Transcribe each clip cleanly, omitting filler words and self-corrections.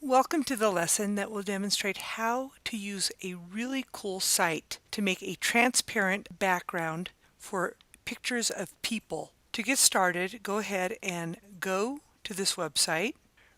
Welcome to the lesson that will demonstrate how to use a really cool site to make a transparent background for pictures of people. To get started, go ahead and go to this website,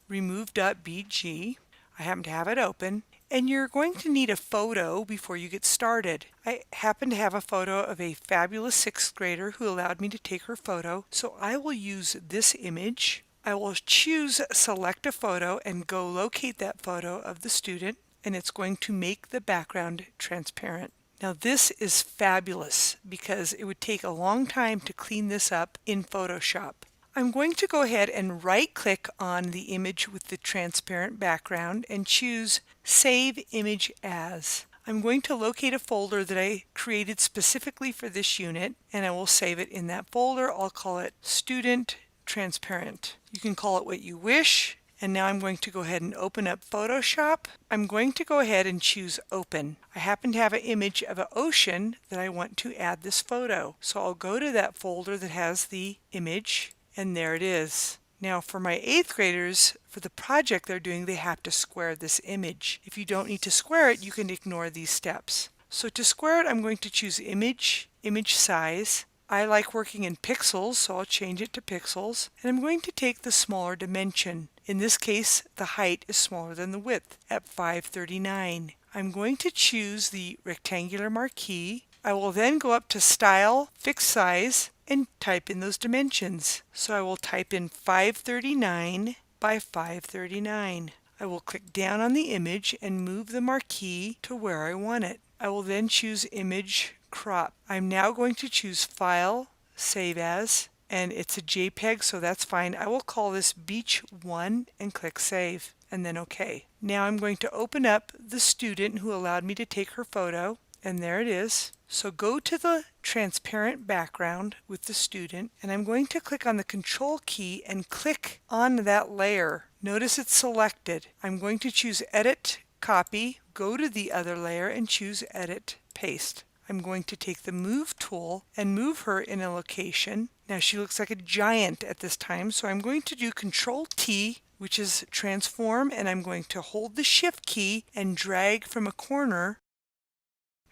remove.bg. I happen to have it open, and you're going to need a photo before you get started. I happen to have a photo of a fabulous sixth grader who allowed me to take her photo, so I will use this image. I will choose select a photo and go locate that photo of the student, and it's going to make the background transparent. Now this is fabulous because it would take a long time to clean this up in Photoshop. I'm going to go ahead and right click on the image with the transparent background and choose Save Image As. I'm going to locate a folder that I created specifically for this unit, and I will save it in that folder. I'll call it Student Transparent. You can call it what you wish. And now I'm going to go ahead and open up Photoshop. I'm going to go ahead and choose Open. I happen to have an image of an ocean that I want to add this photo. So I'll go to that folder that has the image, and there it is. Now for my 8th graders, for the project they're doing, they have to square this image. If you don't need to square it, you can ignore these steps. So to square it, I'm going to choose Image, Image Size. I like working in pixels, so I'll change it to pixels. And I'm going to take the smaller dimension. In this case, the height is smaller than the width at 539. I'm going to choose the rectangular marquee. I will then go up to Style, Fix Size, and type in those dimensions. So I will type in 539 by 539. I will click down on the image and move the marquee to where I want it. I will then choose Image Crop. I'm now going to choose File, Save As, and it's a JPEG, so that's fine. I will call this Beach 1 and click Save, and then OK. Now I'm going to open up the student who allowed me to take her photo, and there it is. So go to the transparent background with the student, and I'm going to click on the Control key and click on that layer. Notice it's selected. I'm going to choose Edit, Copy, go to the other layer and choose Edit, Paste. I'm going to take the Move tool and move her in a location. Now she looks like a giant at this time, so I'm going to do Control T, which is transform, and I'm going to hold the Shift key and drag from a corner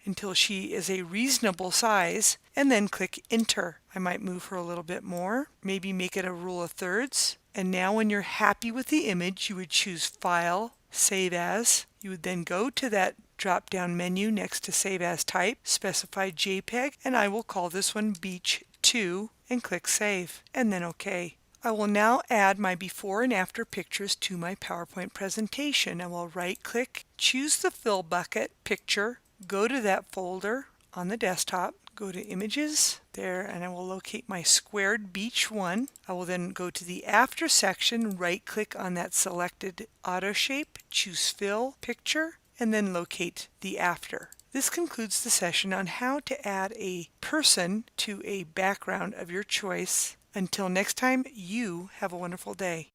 until she is a reasonable size, and then click Enter. I might move her a little bit more, maybe make it a rule of thirds. And now when you're happy with the image, you would choose File, Save As. You would then go to that drop-down menu next to Save As Type, specify JPEG, and I will call this one Beach 2 and click Save, and then OK. I will now add my before and after pictures to my PowerPoint presentation. I will right-click, choose the Fill bucket picture, go to that folder on the desktop, go to Images, there, and I will locate my squared Beach 1. I will then go to the After section, right-click on that selected auto shape, choose Fill Picture, and then locate the After. This concludes the session on how to add a person to a background of your choice. Until next time, you have a wonderful day.